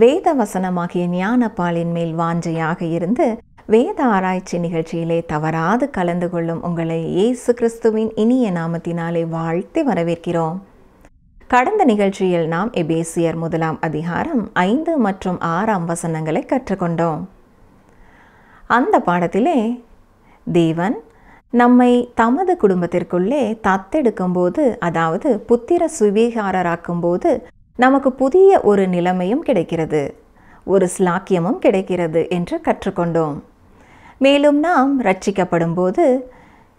வேத வசனமாகிய ஞானப்பாலின் மேல் வாஞ்சையாக இருந்து வேத ஆராய்ச்சி நிகழ்ச்சியிலே தவறாது கலந்து கொள்ளும் உங்களை இயேசு கிறிஸ்துவின் இனிய நாமத்தினாலே வாழ்த்தி வரவேற்கிறோம். கடந்த நிகழ்ச்சியில் நாம் எபேசியர் 1 அதிகாரம் 5 மற்றும் 6 வசனங்களை கற்றுக்கொண்டோம். அந்த பாடத்திலே தேவன் நம்மை தமது குடும்பத்திற்குள்ளே தத்தெடுக்கும்போது, அதாவது புத்திர சுவீகாரராக்கும்போது நமக்கு புதிய ஒரு நிலைமையும் கிடைக்கிறது, ஒரு ஸ்லாக்கியமும் கிடைக்கிறது என்று கற்றுக்கொண்டோம். மேலும் நாம் ரட்சிக்கப்படும் போது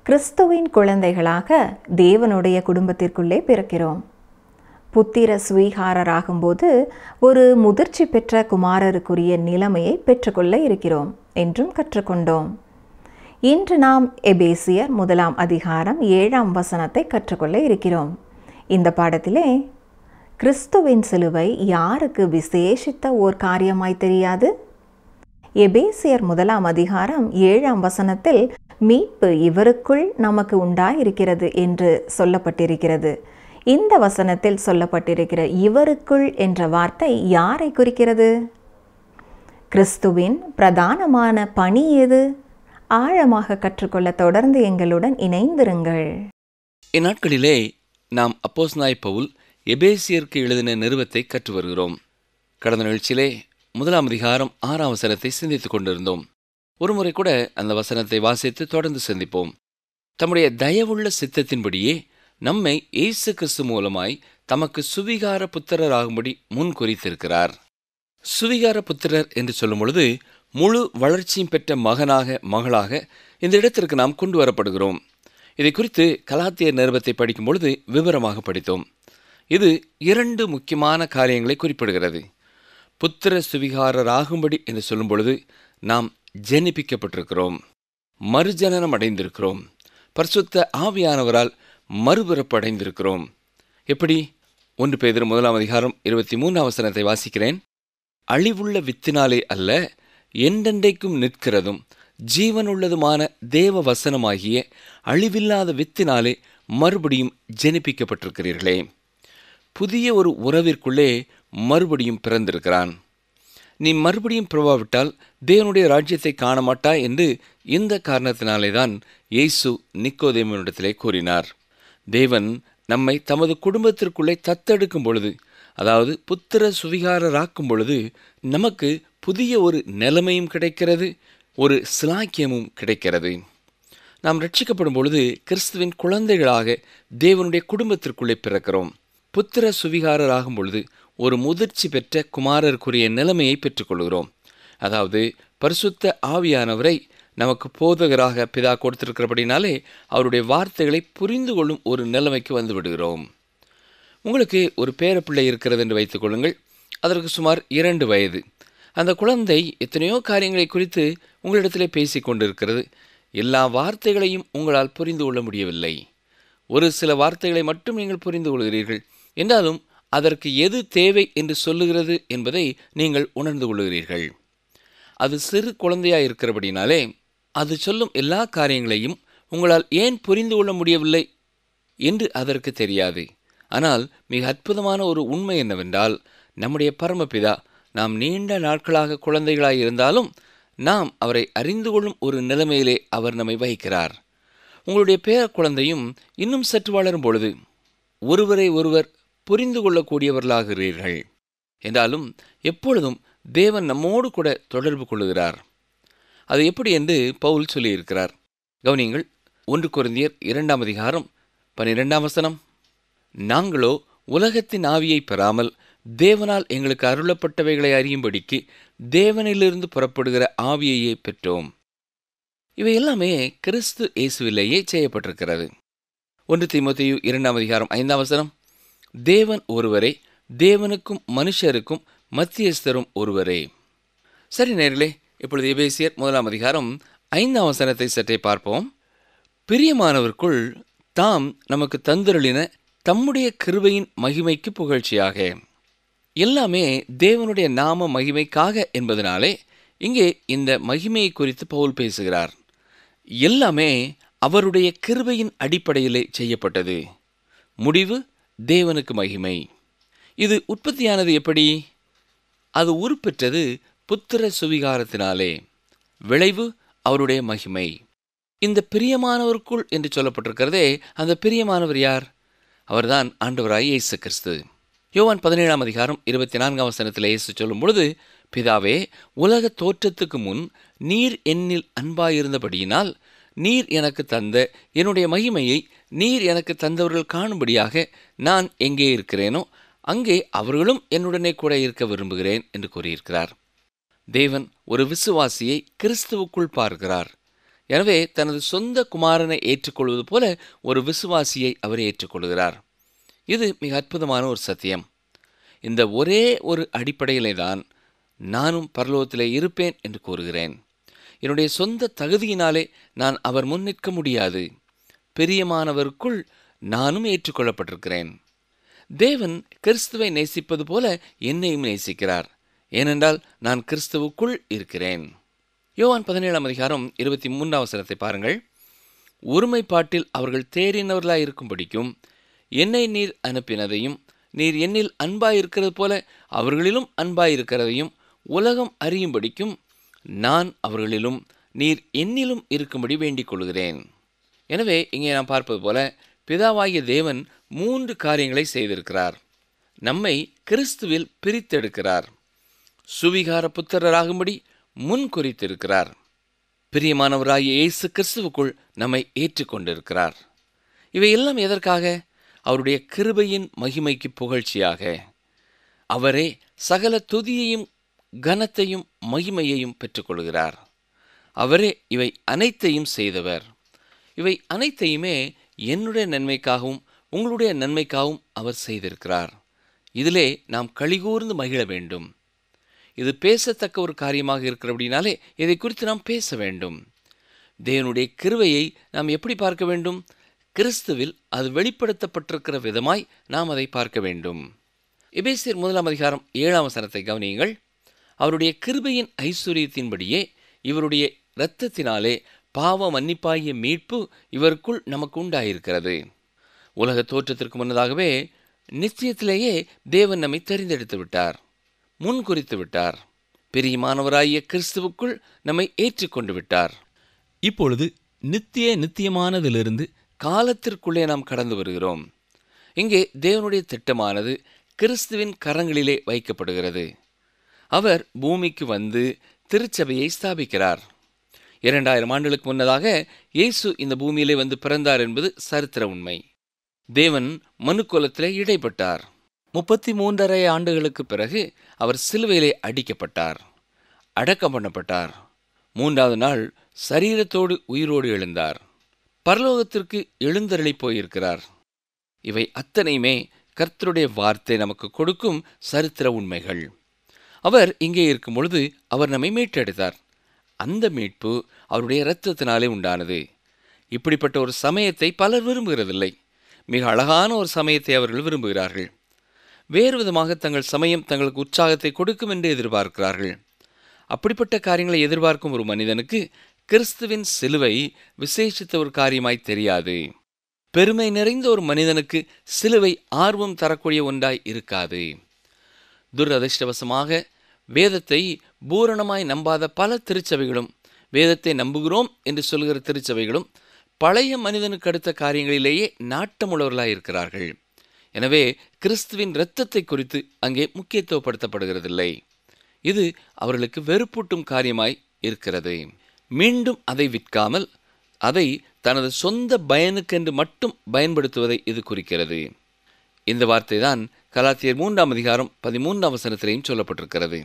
கிறிஸ்துவின் குழந்தைகளாக தேவனுடைய குடும்பத்திற்குள்ளே பிறக்கிறோம். புத்திர சுவீகாரராகும்போது ஒரு முதிர்ச்சி பெற்ற குமாரருக்குரிய நிலைமையை பெற்றுக்கொள்ள இருக்கிறோம் என்றும் கற்றுக்கொண்டோம். இன்று நாம் எபேசியர் 1 அதிகாரம் 7 வசனத்தை கற்றுக்கொள்ள இருக்கிறோம். இந்த பாடத்திலே கிறிஸ்துவின் சிலுவை யாருக்கு விசேஷித்த ஓர் காரியமாய் தெரியாது? எபேசியர் 1 அதிகாரம் 7 வசனத்தில் மீட்பு இவருக்குள் நமக்கு உண்டாயிருக்கிறது என்று சொல்லப்பட்டிருக்கிறது. இந்த வசனத்தில் சொல்லப்பட்டிருக்கிற இவருக்குள் என்ற வார்த்தை யாரை குறிக்கிறது? கிறிஸ்துவின் பிரதானமான பணி எது? ஆழமாக கற்றுக்கொள்ள தொடர்ந்து எங்களுடன் இணைந்திருங்கள். இந்நாட்களிலே நாம் அப்போஸ்தலனாகிய பவுல் எபேசியருக்கு எழுதின நிருபத்தை கற்று வருகிறோம். கடந்த நிகழ்ச்சியிலே 1 அதிகாரம் 6 வசனத்தை சிந்தித்துக் கொண்டிருந்தோம். ஒருமுறை கூட அந்த வசனத்தை வாசித்து தொடர்ந்து சிந்திப்போம். தம்முடைய தயவுள்ள சித்தத்தின்படியே நம்மை இயேசு கிறிஸ்து மூலமாய் தமக்கு சுவிகார புத்திரராகும்படி முன் குறித்திருக்கிறார். சுவிகார புத்திரர் என்று சொல்லும் பொழுது முழு வளர்ச்சியும் பெற்ற மகளாக இந்த இடத்திற்கு நாம் கொண்டு வரப்படுகிறோம். இதை குறித்து கலாத்தியர் நிருபத்தை படிக்கும் பொழுது விவரமாக படித்தோம். இது 2 முக்கியமான காரியங்களை குறிப்பிடுகிறது. புத்திர சுவிகாரராகும்படி என்று சொல்லும் பொழுது நாம் ஜெனிப்பிக்கப்பட்டிருக்கிறோம், மறுஜனனம் அடைந்திருக்கிறோம், பரிசுத்த ஆவியானவரால் மறுபிறப்பு அடைந்திருக்கிறோம். எப்படி? 1 பேதுரு 1 அதிகாரம் 23 வசனத்தை வாசிக்கிறேன். அழிவுள்ள வித்தினாலே அல்ல, என்றென்றைக்கும் நிற்கிறதும் ஜீவனுள்ளதுமான தேவ வசனமாகிய அழிவில்லாத வித்தினாலே மறுபடியும் ஜெனிப்பிக்கப்பட்டிருக்கிறீர்களே. புதிய ஒரு உறவிற்குள்ளே மறுபடியும் பிறந்திருக்கிறான். நீ மறுபடியும் பிறவாவிட்டால் தேவனுடைய ராஜ்யத்தை காண மாட்டாய் என்று இந்த காரணத்தினாலே தான் இயேசு நிக்கோதேமுவினிடத்திலே கூறினார். தேவன் நம்மை தமது குடும்பத்திற்குள்ளே தத்தெடுக்கும் பொழுது, அதாவது புத்திர சுவிகாரராக்கும் பொழுது நமக்கு புதிய ஒரு நிலைமையும் கிடைக்கிறது, ஒரு சிலாக்கியமும் கிடைக்கிறது. நாம் ரட்சிக்கப்படும் பொழுது கிறிஸ்துவின் குழந்தைகளாக தேவனுடைய குடும்பத்திற்குள்ளே பிறக்கிறோம். புத்திர சுவிகாரராகும் பொழுது ஒரு முதிர்ச்சி பெற்ற குமாரருக்குரிய நிலைமையை பெற்றுக்கொள்கிறோம். அதாவது பரிசுத்த ஆவியானவரை நமக்கு போதகராக பிதா கொடுத்திருக்கிறபடினாலே அவருடைய வார்த்தைகளை புரிந்து கொள்ளும் ஒரு நிலைமைக்கு வந்து விடுகிறோம். உங்களுக்கு ஒரு பேரப்பிள்ளை இருக்கிறது என்று வைத்துக் கொள்ளுங்கள். அதற்கு சுமார் 2 வயது. அந்த குழந்தை எத்தனையோ காரியங்களை குறித்து உங்களிடத்திலே பேசி கொண்டிருக்கிறது. எல்லா வார்த்தைகளையும் உங்களால் புரிந்து கொள்ள முடியவில்லை. ஒரு சில வார்த்தைகளை மட்டும் நீங்கள் புரிந்து கொள்கிறீர்கள். என்றாலும் அதற்கு எது தேவை என்று சொல்லுகிறது என்பதை நீங்கள் உணர்ந்து கொள்கிறீர்கள். அது சிறு குழந்தையாக இருக்கிறபடினாலே அது சொல்லும் எல்லா காரியங்களையும் உங்களால் ஏன் புரிந்து கொள்ள முடியவில்லை என்று அதற்கு தெரியாது. ஆனால் மிக அற்புதமான ஒரு உண்மை என்னவென்றால், நம்முடைய பரமபிதா நாம் நீண்ட நாட்களாக குழந்தைகளாக இருந்தாலும் நாம் அவரை அறிந்து கொள்ளும் ஒரு நிலைமையிலே அவர் நம்மை வைக்கிறார். உங்களுடைய பேர குழந்தையும் இன்னும் சற்று வளரும் பொழுது ஒருவரை ஒருவர் புரிந்து கொள்ளக்கூடியவர்களாகிறீர்கள். என்றாலும் எப்பொழுதும் தேவன் நம்மோடு கூட தொடர்பு கொள்ளுகிறார். அது எப்படி என்று பவுல் சொல்லியிருக்கிறார். கவனியங்கள். 1 கொரிந்தியர் 2 அதிகாரம் 12 வசனம். நாங்களோ உலகத்தின் ஆவியை பெறாமல் தேவனால் எங்களுக்கு அருளப்பட்டவைகளை அறியும்படிக்கு தேவனிலிருந்து புறப்படுகிற ஆவியையே பெற்றோம். இவை எல்லாமே கிறிஸ்து இயேசுவிலேயே செய்யப்பட்டிருக்கிறது. 1 தீமோத்தேயு 2 அதிகாரம் 5 வசனம். தேவன் ஒருவரே, தேவனுக்கும் மனுஷருக்கும் மத்தியஸ்தரும் ஒருவரே. சரி நேயர்களே, இப்பொழுது எபேசியர் 1 அதிகாரம் 5 வசனத்தை சற்றே பார்ப்போம். பிரியமானவருக்குள் தாம் நமக்கு தந்தருளின தம்முடைய கிருபையின் மகிமைக்கு புகழ்ச்சியாக. எல்லாமே தேவனுடைய நாம மகிமைக்காக என்பதனாலே இங்கே இந்த மகிமையை குறித்து பவுல் பேசுகிறார். எல்லாமே அவருடைய கிருபையின் அடிப்படையிலே செய்யப்பட்டது. முடிவு தேவனுக்கு மகிமை. இது உற்பத்தியானது எப்படி? அது உருப்பெற்றது புத்திர சுவிகாரத்தினாலே. விளைவு அவருடைய மகிமை. இந்த பிரியமானவருக்குள் என்று சொல்லப்பட்டிருக்கிறதே, அந்த பிரியமானவர் யார்? அவர்தான் ஆண்டவராய் இயேசு கிறிஸ்து. யோவான் 17:24 இயேசு சொல்லும் பொழுது, பிதாவே, உலக தோற்றத்துக்கு முன் நீர் என்னில் அன்பாயிருந்தபடியினால் நீர் எனக்கு தந்த என்னுடைய மகிமையை நீர் எனக்கு தந்தவர்கள் காணும்படியாக நான் எங்கே இருக்கிறேனோ அங்கே அவர்களும் என்னுடனே கூட இருக்க விரும்புகிறேன் என்று கூறியிருக்கிறார். தேவன் ஒரு விசுவாசியை கிறிஸ்துவுக்குள் பார்க்கிறார். எனவே தனது சொந்த குமாரனை ஏற்றுக்கொள்வது போல ஒரு விசுவாசியை அவர் ஏற்றுக்கொள்கிறார். இது மிக அற்புதமான ஒரு சத்தியம். இந்த ஒரே ஒரு அடிப்படையிலே தான் நானும் பரலோகத்திலே இருப்பேன் என்று கூறுகிறேன். என்னுடைய சொந்த தகுதியினாலே நான் அவர் முன் நிற்க முடியாது. பிரியமானவருக்குள் நானும் ஏற்றுக்கொள்ளப்பட்டிருக்கிறேன். தேவன் கிறிஸ்துவை நேசிப்பது போல என்னையும் நேசிக்கிறார். ஏனென்றால் நான் கிறிஸ்துவுக்குள் இருக்கிறேன். யோவான் 17:23 பாருங்கள். ஒருமைப்பாட்டில் அவர்கள் தேறினவர்களாய் இருக்கும்படிக்கும் என்னை நீர் அனுப்பினதையும் நீர் என்னில் அன்பாயிருக்கிறது போல அவர்களிலும் அன்பாயிருக்கிறதையும் உலகம் அறியும்படிக்கும் நான் அவர்களிலும் நீர் என்னிலும் இருக்கும்படி வேண்டிக் கொள்கிறேன். எனவே இங்கே நாம் பார்ப்பது போல பிதாவாகிய தேவன் 3 காரியங்களை செய்திருக்கிறார். நம்மை கிறிஸ்துவில் பிரித்தெடுக்கிறார். சுவிகார புத்திரராகும்படி முன் குறித்திருக்கிறார். பிரியமானவராகிய இயேசு கிறிஸ்துவுக்குள் நம்மை ஏற்றுக்கொண்டிருக்கிறார். இவையெல்லாம் எதற்காக? அவருடைய கிருபையின் மகிமைக்கு புகழ்ச்சியாக. அவரே சகல துதியையும் கனத்தையும் மகிமையையும் பெற்றுக்கொள்கிறார். அவரே இவை அனைத்தையும் செய்தவர். இவை அனைத்தையுமே என்னுடைய நன்மைக்காகவும் உங்களுடைய நன்மைக்காகவும் அவர் செய்திருக்கிறார். இதிலே நாம் களிகூர்ந்து மகிழ வேண்டும். இது பேசத்தக்க ஒரு காரியமாக இருக்கிறபடினாலே இதை குறித்து நாம் பேச வேண்டும். தேவனுடைய கிருபையை நாம் எப்படி பார்க்க வேண்டும்? கிறிஸ்துவில் அது வெளிப்படுத்தப்பட்டிருக்கிற விதமாய் நாம் அதை பார்க்க வேண்டும். எபேசியர் 1:7 கவனியுங்கள். அவருடைய கிருபையின் ஐஸ்வரியத்தின்படியே இவருடைய இரத்தத்தினாலே பாவ மன்னிப்பாகிய மீட்பு இவருக்குள் நமக்கு உண்டாயிருக்கிறது. உலக தோற்றத்திற்கு முன்னதாகவே நிச்சயத்திலேயே தேவன் நம்மை தெரிந்தெடுத்து விட்டார், முன் குறித்து விட்டார். பிரியமானவராகிய கிறிஸ்துவுக்குள் நம்மை ஏற்றுக்கொண்டு விட்டார். இப்பொழுது நித்தியமானதிலிருந்து காலத்திற்குள்ளே நாம் கடந்து வருகிறோம். இங்கே தேவனுடைய திட்டமானது கிறிஸ்துவின் கரங்களிலே வைக்கப்படுகிறது. அவர் பூமிக்கு வந்து திருச்சபையை ஸ்தாபிக்கிறார். 2000 ஆண்டுகளுக்கு முன்னதாக இயேசு இந்த பூமியிலே வந்து பிறந்தார் என்பது சரித்திர உண்மை. தேவன் மனுக்குலத்திலே இடைப்பட்டார். 33.5 ஆண்டுகளுக்கு பிறகு அவர் சிலுவையிலே அடிக்கப்பட்டார், அடக்கம் பண்ணப்பட்டார். 3வது நாள் சரீரத்தோடு உயிரோடு எழுந்தார். பரலோகத்திற்கு எழுந்தருளி போயிருக்கிறார். இவை அத்தனையுமே கர்த்தருடைய வார்த்தை நமக்கு கொடுக்கும் சரித்திர உண்மைகள். அவர் இங்கே இருக்கும் பொழுது அவர் நம்மை மீட்டெடுத்தார். அந்த மீட்பு அவருடைய இரத்தத்தினாலே உண்டானது. இப்படிப்பட்ட ஒரு சமயத்தை பலர் விரும்புகிறதில்லை. மிக அழகான ஒரு சமயத்தை அவர்கள் விரும்புகிறார்கள். வேறு விதமாக தங்கள் சமயம் தங்களுக்கு உற்சாகத்தை கொடுக்கும் என்று எதிர்பார்க்கிறார்கள். அப்படிப்பட்ட காரியங்களை எதிர்பார்க்கும் ஒரு மனிதனுக்கு கிறிஸ்துவின் சிலுவை விசேஷித்த ஒரு காரியமாய் தெரியாது. பெருமை நிறைந்த ஒரு மனிதனுக்கு சிலுவை ஆர்வம் தரக்கூடிய ஒன்றாய் இருக்காது. துரதிர்ஷ்டவசமாக வேதத்தை பூரணமாய் நம்பாத பல திருச்சபைகளும், வேதத்தை நம்புகிறோம் என்று சொல்கிற திருச்சபைகளும் பழைய மனிதனுக்கு அடுத்த காரியங்களிலேயே நாட்டமுள்ளவர்களாய் இருக்கிறார்கள். எனவே கிறிஸ்துவின் இரத்தத்தை குறித்து அங்கே முக்கியத்துவப்படுத்தப்படுகிறதில்லை. இது அவர்களுக்கு வெறுப்பூட்டும் காரியமாய் இருக்கிறது. மீண்டும் அதை விற்காமல் அதை தனது சொந்த பயனுக்கென்று மட்டும் பயன்படுத்துவதை இது குறிக்கிறது. இந்த வார்த்தை தான் கலாத்தியர் 3:13 சொல்லப்பட்டிருக்கிறது.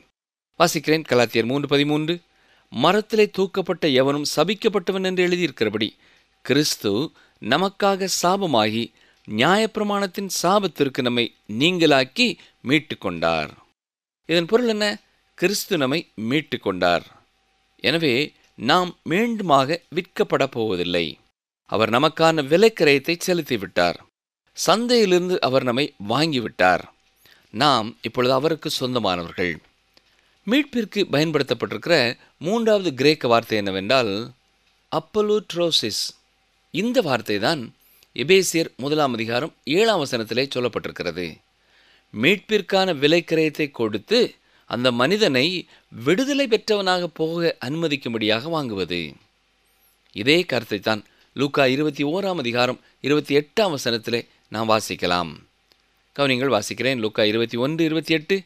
வாசிக்கிறேன். கலாத்தியர் 3:13. மரத்திலே தூக்கப்பட்ட எவனும் சபிக்கப்பட்டவன் என்று எழுதியிருக்கிறபடி கிறிஸ்து நமக்காக சாபமாகி நியாயப்பிரமாணத்தின் சாபத்திற்கு நம்மை நீங்களாக்கி மீட்டு கொண்டார். இதன் பொருள் என்ன? கிறிஸ்து நம்மை மீட்டு கொண்டார். எனவே நாம் மீண்டுமாக விற்கப்பட போவதில்லை. அவர் நமக்கான விலைக்கிரயத்தை செலுத்திவிட்டார். சந்தையிலிருந்து அவர் நம்மை வாங்கிவிட்டார். நாம் இப்பொழுது அவருக்கு சொந்தமானவர்கள். மீட்பிற்கு பயன்படுத்தப்பட்டிருக்கிற 3வது கிரேக்க வார்த்தை என்னவென்றால் அப்பலூட்ரோசிஸ். இந்த வார்த்தை தான் எபேசியர் 1:7 சொல்லப்பட்டிருக்கிறது. மீட்பிற்கான விலைக்கிரயத்தை கொடுத்து அந்த மனிதனை விடுதலை பெற்றவனாக போக அனுமதிக்கும்படியாக வாங்குவது. இதே கருத்தைத்தான் லூக்கா 21:28 நாம் வாசிக்கலாம். கவனிங்கள், வாசிக்கிறேன். லூக்கா 21:28.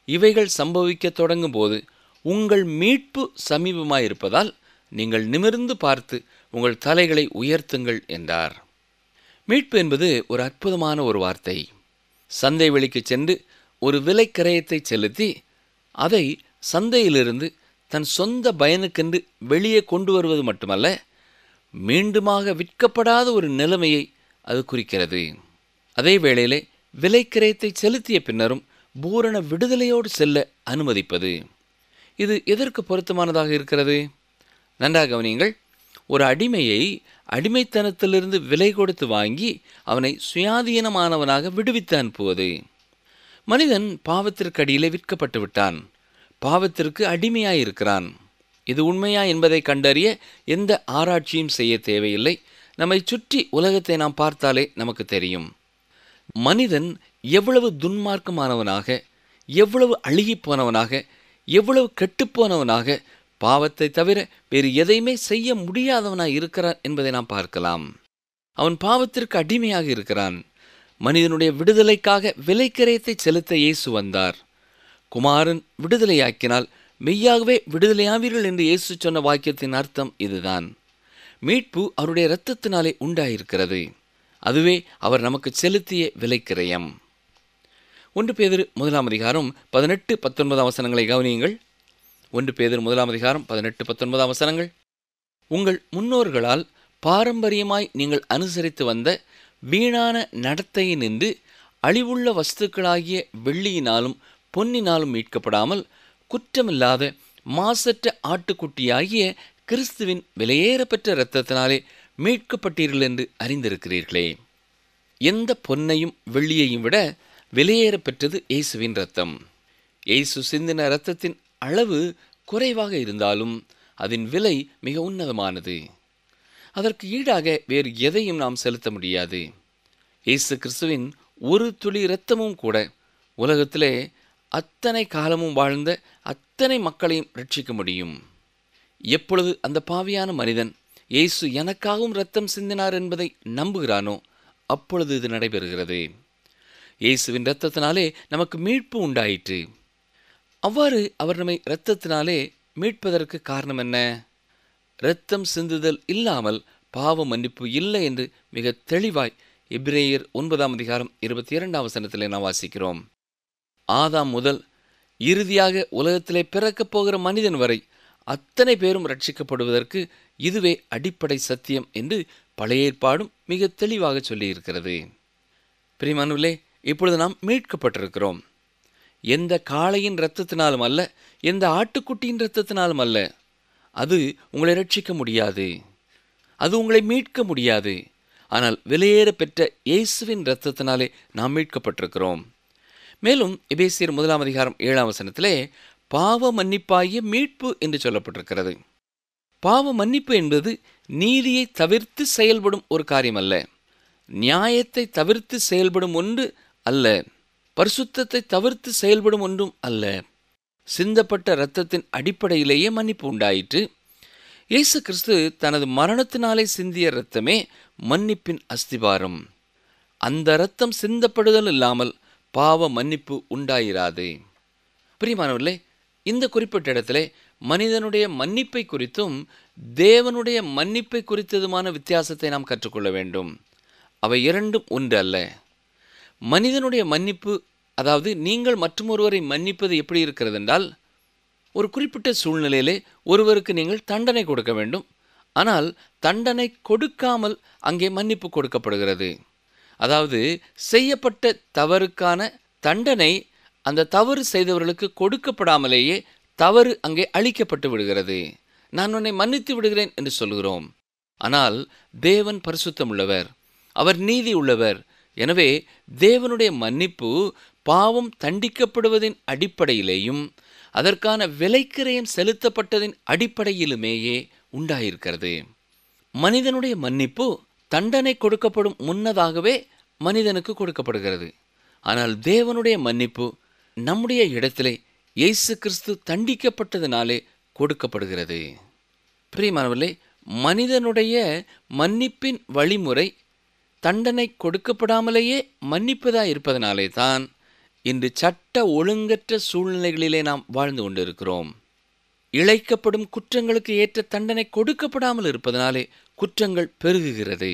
இவைகள் சம்பவிக்க தொடங்கும் போது உங்கள் மீட்பு சமீபமாயிருப்பதால் நீங்கள் நிமிர்ந்து பார்த்து உங்கள் தலைகளை உயர்த்துங்கள் என்றார். மீட்பு என்பது ஒரு அற்புதமான ஒரு வார்த்தை. சந்தை வெளிக்கு சென்று ஒரு விலை கிரயத்தை செலுத்தி அதை சந்தையிலிருந்து தன் சொந்த பயனுக்கென்று வெளியே கொண்டு வருவது மட்டுமல்ல, மீண்டுமாக விற்கப்படாத ஒரு நிலைமையை அது குறிக்கிறது. அதே வேளையிலே விலை கிரயத்தை செலுத்திய பின்னரும் பூரண விடுதலையோடு செல்ல அனுமதிப்பது. இது எதற்கு பொருத்தமானதாக இருக்கிறது? நன்றாக கவனியுங்கள். ஒரு அடிமையை அடிமைத்தனத்திலிருந்து விலை கொடுத்து வாங்கி அவனை சுயாதீனமானவனாக விடுவித்து அனுப்புவது. மனிதன் பாவத்திற்கு அடியிலே விற்கப்பட்டு விட்டான், பாவத்திற்கு அடிமையாயிருக்கிறான். இது உண்மையா என்பதை கண்டறிய எந்த ஆராய்ச்சியும் செய்ய தேவையில்லை. நம்மை சுற்றி உலகத்தை நாம் பார்த்தாலே நமக்கு தெரியும். மனிதன் எவ்வளவு துன்மார்க்கமானவனாக, எவ்வளவு அழுகிப்போனவனாக, எவ்வளவு கெட்டுப்போனவனாக, பாவத்தை தவிர வேறு எதையுமே செய்ய முடியாதவனாக இருக்கிறான் என்பதை நாம் பார்க்கலாம். அவன் பாவத்திற்கு அடிமையாக இருக்கிறான். மனிதனுடைய விடுதலைக்காக விலைக்கிரயத்தை செலுத்த இயேசு வந்தார். குமாரன் விடுதலையாக்கினால் மெய்யாகவே விடுதலையாவீர்கள் என்று இயேசு சொன்ன வாக்கியத்தின் அர்த்தம் இதுதான். மீட்பு அவருடைய இரத்தத்தினாலே உண்டாயிருக்கிறது. அதுவே அவர் நமக்கு செலுத்திய விலைக்கிரயம். 1 பேதுரு 1:18-19 கவனியுங்கள். 1 பேதுரு 1:18-19 உங்கள் முன்னோர்களால் பாரம்பரியமாய் நீங்கள் அனுசரித்து வந்த வீணான நடத்தையை நின்று அழிவுள்ள வஸ்துக்களாகிய வெள்ளியினாலும் பொன்னினாலும் மீட்கப்படாமல் குற்றமில்லாத மாசற்ற ஆட்டுக்குட்டியாகிய கிறிஸ்துவின் விலையேறப்பெற்ற இரத்தத்தினாலே மீட்கப்பட்டீர்கள் என்று அறிந்திருக்கிறீர்களே. எந்த பொன்னையும் வெள்ளியையும் விட விலையேற பெற்றது இயேசுவின் இரத்தம். இயேசு சிந்தின இரத்தத்தின் அளவு குறைவாக இருந்தாலும் அதன் விலை மிக உன்னதமானது. அதற்கு ஈடாக வேறு எதையும் நாம் செலுத்த முடியாது. இயேசு கிறிஸ்துவின் ஒரு துளி இரத்தமும் கூட உலகத்திலே அத்தனை காலமும் வாழ்ந்த அத்தனை மக்களையும் ரட்சிக்க முடியும். எப்பொழுது அந்த பாவியான மனிதன் இயேசு எனக்காகவும் இரத்தம் சிந்தினார் என்பதை நம்புகிறானோ அப்பொழுது இது நடைபெறுகிறது. இயேசுவின் இரத்தத்தினாலே நமக்கு மீட்பு உண்டாயிற்று. அவ்வாறு அவர் நம்மை இரத்தத்தினாலே மீட்பதற்கு காரணம் என்ன? இரத்தம் சிந்துதல் இல்லாமல் பாவ மன்னிப்பு இல்லை என்று மிக தெளிவாய் எபிரேயர் 9:22 நாம் வாசிக்கிறோம். ஆதாம் முதல் இறுதியாக உலகத்திலே பிறக்கப் போகிற மனிதன் வரை அத்தனை பேரும் ரட்சிக்கப்படுவதற்கு இதுவே அடிப்படை சத்தியம் என்று பழைய ஏற்பாடும் மிக தெளிவாக சொல்லியிருக்கிறது. பிரியமானவர்களே, இப்பொழுது நாம் மீட்கப்பட்டிருக்கிறோம். எந்த காளையின் இரத்தத்தினாலும் அல்ல, எந்த ஆட்டுக்குட்டியின் இரத்தத்தினாலும் அல்ல. அது உங்களை ரட்சிக்க முடியாது, அது உங்களை மீட்க முடியாது. ஆனால் விலையேற பெற்ற இயேசுவின் இரத்தத்தினாலே நாம் மீட்கப்பட்டிருக்கிறோம். மேலும் எபேசியர் 1:7 பாவ மன்னிப்பாகிய மீட்பு என்று சொல்லப்பட்டிருக்கிறது. பாவ மன்னிப்பு என்பது நீதியை தவிர்த்து செயல்படும் ஒரு காரியம் அல்ல, நியாயத்தை தவிர்த்து செயல்படும் ஒன்று அல்ல, பரிசுத்தத்தை தவிர்த்து செயல்படும் ஒன்றும் அல்ல. சிந்தப்பட்ட இரத்தத்தின் அடிப்படையிலேயே மன்னிப்பு உண்டாயிற்று. இயேசு கிறிஸ்து தனது மரணத்தினாலே சிந்திய இரத்தமே மன்னிப்பின் அஸ்திபாரம். அந்த இரத்தம் சிந்தப்படுதல் இல்லாமல் பாவ மன்னிப்பு உண்டாயிராது. பிரியமானவர்களே, இந்த குறிப்பிட்ட இடத்திலே மனிதனுடைய மன்னிப்பை குறித்தும் தேவனுடைய மன்னிப்பை குறித்ததுமான வித்தியாசத்தை நாம் கற்றுக்கொள்ள வேண்டும். அவை இரண்டும் ஒன்று அல்ல. மனிதனுடைய மன்னிப்பு, அதாவது நீங்கள் மற்றொருவரை மன்னிப்பது எப்படி இருக்கிறது என்றால், ஒரு குறிப்பிட்ட சூழ்நிலையிலே ஒருவருக்கு நீங்கள் தண்டனை கொடுக்க வேண்டும். ஆனால் தண்டனை கொடுக்காமல் அங்கே மன்னிப்பு கொடுக்கப்படுகிறது. அதாவது செய்யப்பட்ட தவறுக்கான தண்டனை அந்த தவறு செய்தவர்களுக்கு கொடுக்கப்படாமலேயே தவறு அங்கே அழிக்கப்பட்டு விடுகிறது. நான் உன்னை மன்னித்து விடுகிறேன் என்று சொல்கிறோம். ஆனால் தேவன் பரிசுத்தம் உள்ளவர், அவர் நீதி உள்ளவர். எனவே தேவனுடைய மன்னிப்பு பாவம் தண்டிக்கப்படுவதின் அடிப்படையிலேயும் அதற்கான விலைக்கிரயம் செலுத்தப்பட்டதின் அடிப்படையிலுமேயே உண்டாயிருக்கிறது. மனிதனுடைய மன்னிப்பு தண்டனை கொடுக்கப்படும் முன்னதாகவே மனிதனுக்கு கொடுக்கப்படுகிறது. ஆனால் தேவனுடைய மன்னிப்பு நம்முடைய இடத்திலே இயேசு கிறிஸ்து தண்டிக்கப்பட்டதினாலே கொடுக்கப்படுகிறது. பிரியமானவர்களே, மனிதனுடைய மன்னிப்பின் வழிமுறை தண்டனை கொடுக்கப்படாமலேயே மன்னிப்பதாக இருப்பதனாலே தான் இன்று சட்ட ஒழுங்கற்ற சூழ்நிலைகளிலே நாம் வாழ்ந்து கொண்டிருக்கிறோம். இழைக்கப்படும் குற்றங்களுக்கு ஏற்ற தண்டனை கொடுக்கப்படாமல் இருப்பதனாலே குற்றங்கள் பெருகுகிறது.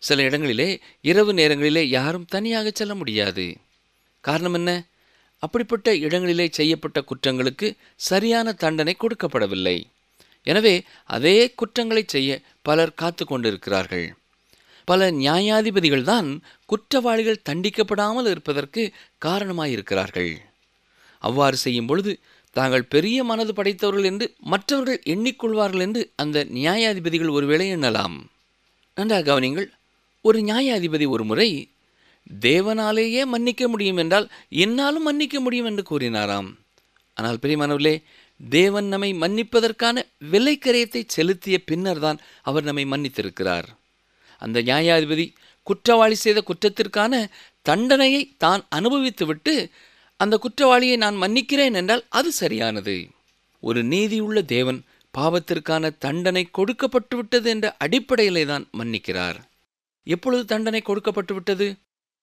சில இடங்களிலே இரவு நேரங்களிலே யாரும் தனியாக செல்ல முடியாது. காரணம் என்ன? அப்படிப்பட்ட இடங்களிலே செய்யப்பட்ட குற்றங்களுக்கு சரியான தண்டனை கொடுக்கப்படவில்லை. எனவே அதே குற்றங்களை செய்ய பலர் காத்து கொண்டிருக்கிறார்கள். பல நியாயாதிபதிகள் தான் குற்றவாளிகள் தண்டிக்கப்படாமல் இருப்பதற்கு காரணமாயிருக்கிறார்கள். அவ்வாறு செய்யும் பொழுது தாங்கள் பெரிய மனது படைத்தவர்கள் என்று மற்றவர்கள் எண்ணிக்கொள்வார்கள் என்று அந்த நியாயாதிபதிகள் ஒருவேளை எண்ணலாம். நன்றாக கவனிங்கள். ஒரு நியாயாதிபதி ஒரு முறை தேவனாலேயே மன்னிக்க முடியும் என்றால் என்னாலும் மன்னிக்க முடியும் என்று கூறினாராம். ஆனால் பிரியமானவர்களே, தேவன் நம்மை மன்னிப்பதற்கான விலைக்கரையத்தை செலுத்திய பின்னர் தான் அவர் நம்மை மன்னித்திருக்கிறார். அந்த நியாயாதிபதி குற்றவாளி செய்த குற்றத்திற்கான தண்டனையை தான் அனுபவித்துவிட்டு அந்த குற்றவாளியை நான் மன்னிக்கிறேன் என்றால் அது சரியானது. ஒரு நீதியுள்ள தேவன் பாவத்திற்கான தண்டனை கொடுக்கப்பட்டு விட்டது என்ற அடிப்படையிலே தான் மன்னிக்கிறார். எப்பொழுது தண்டனை கொடுக்கப்பட்டு விட்டது?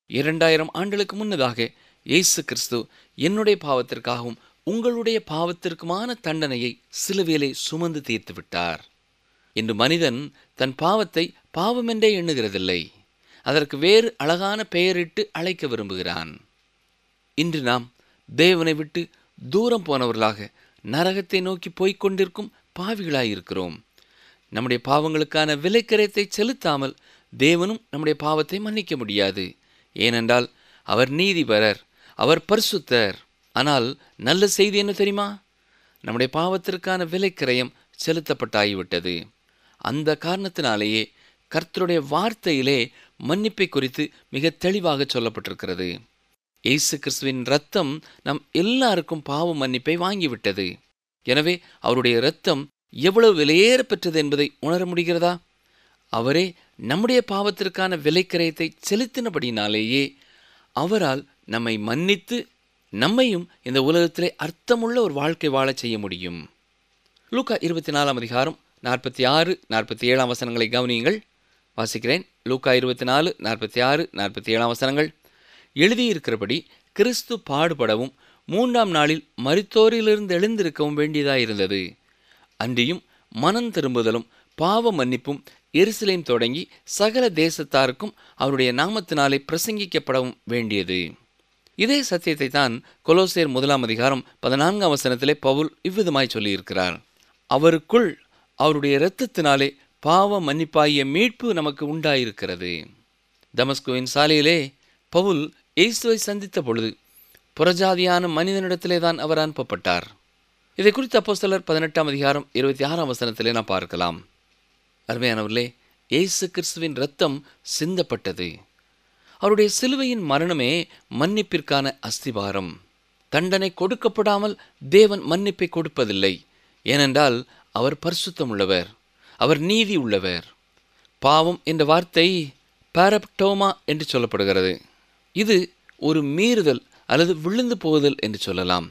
2000 ஆண்டுகளுக்கு முன்னதாக இயேசு கிறிஸ்து என்னுடைய பாவத்திற்காகவும் உங்களுடைய பாவத்திற்குமான தண்டனையை சிலுவையிலே சுமந்து தீர்த்து விட்டார். இன்று மனிதன் தன் பாவத்தை பாவமென்றே எண்ணுகிறதில்லை. அதற்கு வேறு அழகான பெயரிட்டு அழைக்க விரும்புகிறான். இன்று நாம் தேவனை விட்டு தூரம் போனவர்களாக நரகத்தை நோக்கி போய்க் கொண்டிருக்கும் பாவிகளாயிருக்கிறோம். நம்முடைய பாவங்களுக்கான விலைக்கரையத்தை செலுத்தாமல் தேவனும் நம்முடைய பாவத்தை மன்னிக்க முடியாது. ஏனென்றால் அவர் நீதிபரர், அவர் பரிசுத்தர். ஆனால் நல்ல செய்தி என்ன தெரியுமா? நம்முடைய பாவத்திற்கான விலைக்கரையம் செலுத்தப்பட்டாகிவிட்டது. அந்த காரணத்தினாலேயே கர்த்தருடைய வார்த்தையிலே மன்னிப்பை குறித்து மிக தெளிவாக சொல்லப்பட்டிருக்கிறது. இயேசு கிறிஸ்துவின் இரத்தம் நம் எல்லாருக்கும் பாவ மன்னிப்பை வாங்கிவிட்டது. எனவே அவருடைய இரத்தம் எவ்வளவு விலையேற பெற்றது என்பதை உணர முடிகிறதா? அவரே நம்முடைய பாவத்திற்கான விலைக்கரையத்தை செலுத்தினபடினாலேயே அவரால் நம்மை மன்னித்து நம்மையும் இந்த உலகத்திலே அர்த்தமுள்ள ஒரு வாழ்க்கை வாழச் செய்ய முடியும். லூக்கா 24 அதிகாரம் 46, 47 வசனங்களை கவனியுங்கள். வாசிக்கிறேன். லூக்கா 24, 46, 47 வசனங்கள். எழுதியிருக்கிறபடி கிறிஸ்து பாடுபடவும் 3ஆம் நாளில் மரித்தோரிலிருந்து எழுந்திருக்கவும் வேண்டியதாயிருந்தது. அன்றியும் மனம் திரும்புதலும் பாவ மன்னிப்பும் எருசலேம் தொடங்கி சகல தேசத்தாருக்கும் அவருடைய நாமத்தினாலே பிரசங்கிக்கப்படவும் வேண்டியது. இதே சத்தியத்தை தான் கொலோசேர் 1ஆம் அதிகாரம் 14ஆம் வசனத்திலே பவுல் இவ்விதமாய் சொல்லியிருக்கிறார். அவருக்குள் அவருடைய இரத்தத்தினாலே பாவ மன்னிப்பாகிய மீட்பு நமக்கு உண்டாயிருக்கிறது. தமஸ்குவின் சாலையிலே பவுல் இயேசுவை சந்தித்த பொழுது புறஜாதியான மனிதனிடத்திலே தான் அவர் அனுப்பப்பட்டார். இதை குறித்து அப்போஸ்தலர் 18ஆம் அதிகாரம் 26ஆம் வசனத்திலே நாம் பார்க்கலாம். அருமையானவர்களே, இயேசு கிறிஸ்துவின் இரத்தம் சிந்தப்பட்டது. அவருடைய சிலுவையின் மரணமே மன்னிப்பிற்கான அஸ்திபாரம். தண்டனை கொடுக்கப்படாமல் தேவன் மன்னிப்பை கொடுப்பதில்லை. ஏனென்றால் அவர் பரிசுத்தம் உள்ளவர், அவர் நீதி உள்ளவர். பாவம் என்ற வார்த்தை பாரப்டோமா என்று சொல்லப்படுகிறது. இது ஒரு மீறுதல் அல்லது விழுந்து போகுதல் என்று சொல்லலாம்.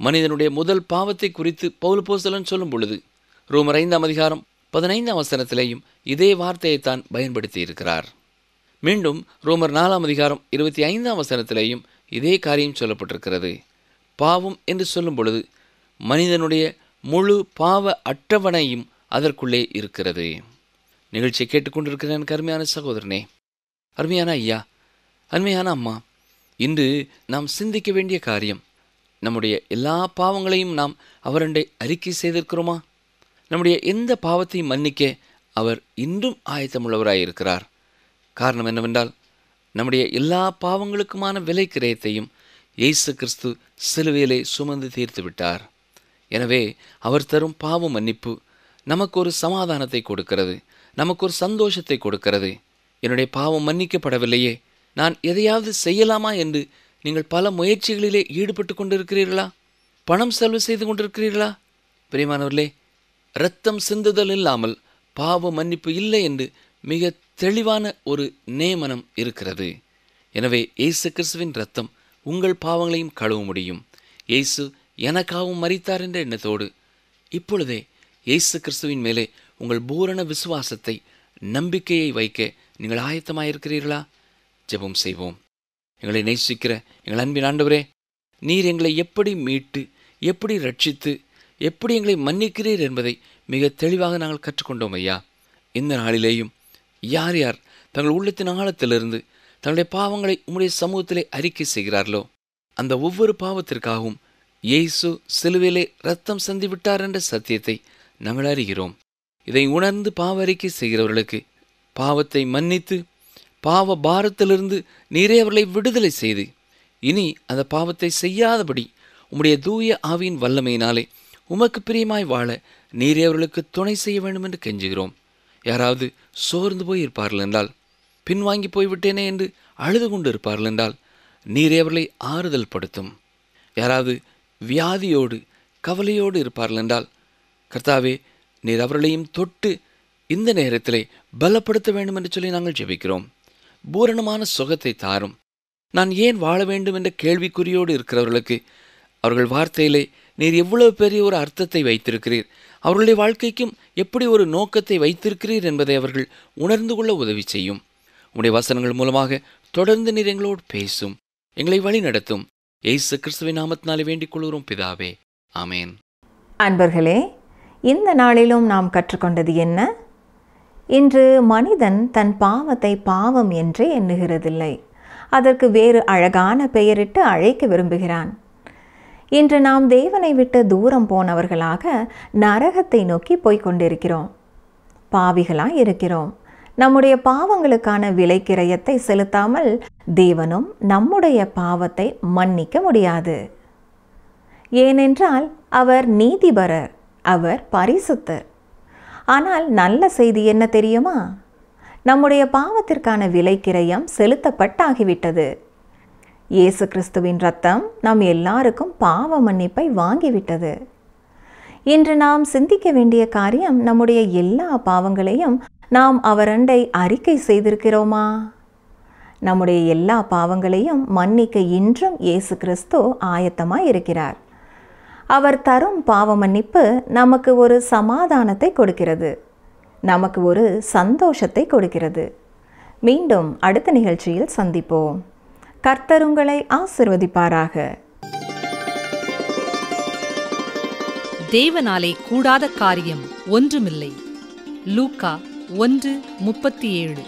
மனிதனுடைய முதல் பாவத்தை குறித்து பவுல் அப்போஸ்தலன் சொல்லும் பொழுது ரோமர் 5ஆம் அதிகாரம் 15ஆம் வசனத்திலேயும் இதே வார்த்தையைத்தான் பயன்படுத்தி இருக்கிறார். மீண்டும் ரோமர் 4ஆம் அதிகாரம் 25ஆம் வசனத்திலேயும் இதே காரியம் சொல்லப்பட்டிருக்கிறது. பாவம் என்று சொல்லும் பொழுது மனிதனுடைய முழு பாவ அட்டவணையும் அதற்குள்ளே இருக்கிறது. நிகழ்ச்சியை கேட்டுக்கொண்டிருக்கிற எனக்கு அருமையான சகோதரனே, அருமையான ஐயா, அருமையான அம்மா, இன்று நாம் சிந்திக்க வேண்டிய காரியம், நம்முடைய எல்லா பாவங்களையும் நாம் அவரண்டை அறிக்கை செய்திருக்கிறோமா? நம்முடைய எந்த பாவத்தையும் மன்னிக்க அவர் இன்றும் ஆயத்தமுள்ளவராயிருக்கிறார். காரணம் என்னவென்றால் நம்முடைய எல்லா பாவங்களுக்குமான விலை கிரயத்தையும் இயேசு கிறிஸ்து சிலுவையிலே சுமந்து தீர்த்து விட்டார். எனவே அவர் தரும் பாவ மன்னிப்பு நமக்கு ஒரு சமாதானத்தை கொடுக்கிறது, நமக்கு ஒரு சந்தோஷத்தை கொடுக்கிறது. என்னுடைய பாவம் மன்னிக்கப்படவில்லையே, நான் எதையாவது செய்யலாமா என்று நீங்கள் பல முயற்சிகளிலே ஈடுபட்டு கொண்டிருக்கிறீர்களா? பணம் செலவு செய்து கொண்டிருக்கிறீர்களா? பிரியமானவர்களே, இரத்தம் சிந்துதல் இல்லாமல் பாவ மன்னிப்பு இல்லை என்று மிக தெளிவான ஒரு நியமனம் இருக்கிறது. எனவே இயேசு கிறிஸ்துவின் இரத்தம் உங்கள் பாவங்களையும் கழுவ முடியும். இயேசு எனக்காகவும் மரித்தார் என்ற எண்ணத்தோடு இப்பொழுதே இயேசு கிறிஸ்துவின் மேலே உங்கள் பூரண விசுவாசத்தை, நம்பிக்கையை வைக்க நீங்கள் ஆயத்தமாயிருக்கிறீர்களா? ஜெபம் செய்வோம். எங்களை நேசிக்கிற எங்கள் அன்பின் ஆண்டவரே, நீர் எங்களை எப்படி மீட்டு, எப்படி ரட்சித்து, எப்படி எங்களை மன்னிக்கிறீர் என்பதை மிக தெளிவாக நாங்கள் கற்றுக்கொண்டோம் ஐயா. இந்த நாளிலேயும் யார் யார் தங்கள் உள்ளத்தின் ஆழத்திலிருந்து தங்களுடைய பாவங்களை உம்முடைய சமூகத்திலே அறிக்கை செய்கிறார்களோ, அந்த ஒவ்வொரு பாவத்திற்காகவும் இயேசு சிலுவையிலே இரத்தம் சிந்தி விட்டார் என்ற சத்தியத்தை நாங்கள் அறிகிறோம். இதை உணர்ந்து பாவ அறிக்கை செய்கிறவர்களுக்கு பாவத்தை மன்னித்து, பாவ பாரத்திலிருந்து நீரே அவர்களை விடுதலை செய்து, இனி அந்த பாவத்தை செய்யாதபடி உம்முடைய தூய ஆவியின் வல்லமையினாலே உமக்கு பிரியமாய் வாழ நீரே அவர்களுக்கு துணை செய்ய வேண்டும் என்று கெஞ்சுகிறோம். யாராவது சோர்ந்து போய் இருப்பார்கள் என்றால், பின்வாங்கி போய்விட்டேனே என்று அழுது கொண்டு இருப்பார்கள் என்றால், நீரே அவர்களை ஆறுதல் படுத்தும். யாராவது வியாதியோடு கவலையோடு இருப்பார்கள் என்றால், கர்த்தாவே, நீர் அவர்களையும் தொட்டு இந்த நேரத்திலே பலப்படுத்த வேண்டும் என்று சொல்லி நாங்கள் ஜெபிக்கிறோம். பூரணமான சுகத்தை தாரும். நான் ஏன் வாழ வேண்டும் என்ற கேள்விக்குறியோடு இருக்கிறவர்களுக்கு அவர்கள் வார்த்தையிலே நீர் எவ்வளவு பெரிய ஒரு அர்த்தத்தை வைத்திருக்கிறீர், அவர்களுடைய வாழ்க்கைக்கும் எப்படி ஒரு நோக்கத்தை வைத்திருக்கிறீர் என்பதை அவர்கள் உணர்ந்து கொள்ள உதவி செய்யும். உம்முடைய வசனங்கள் மூலமாக தொடர்ந்து நீர் எங்களோடு பேசும், எங்களை வழி நடத்தும். இயேசு கிறிஸ்துவின் நாமத்தினாலே வேண்டிக் கொள்கிறோம் பிதாவே, ஆமேன். அன்பர்களே, இந்த நாளிலும் நாம் கற்றுக்கொண்டது என்ன? இன்று மனிதன் தன் பாவத்தை பாவம் என்றே எண்ணுகிறதில்லை. அதற்கு வேறு அழகான பெயரிட்டு அழைக்க விரும்புகிறான். இன்று நாம் தேவனை விட்டு தூரம் போனவர்களாக நரகத்தை நோக்கி போய்கொண்டிருக்கிறோம். பாவிகளாய் இருக்கிறோம். நம்முடைய பாவங்களுக்கான விலைக்கிரயத்தை செலுத்தாமல் தேவனும் நம்முடைய பாவத்தை மன்னிக்க முடியாது. ஏனென்றால் அவர் நீதிபரர், அவர் பரிசுத்தர். ஆனால் நல்ல செய்தி என்ன தெரியுமா? நம்முடைய பாவத்திற்கான விலைக்கிரயம் செலுத்தப்பட்டாகிவிட்டது. இயேசு கிறிஸ்துவின் இரத்தம் நம் எல்லாருக்கும் பாவ மன்னிப்பை வாங்கிவிட்டது. இன்று நாம் சிந்திக்க வேண்டிய காரியம், நம்முடைய எல்லா பாவங்களையும் நாம் அவரண்டை அறிக்கை செய்திருக்கிறோமா? நம்முடைய எல்லா பாவங்களையும் மன்னிக்க இன்றும் இயேசு கிறிஸ்து ஆயத்தமாய் இருக்கிறார். அவர் தரும் பாவ மன்னிப்பு நமக்கு ஒரு சமாதானத்தை கொடுக்கிறது, நமக்கு ஒரு சந்தோஷத்தை கொடுக்கிறது. மீண்டும் அடுத்த நிகழ்ச்சியில் சந்திப்போம். கர்த்தர் உங்களை ஆசீர்வதிப்பாராக. தேவனாலே கூடாத காரியம் ஒன்றுமில்லை. லூக்கா 1:37.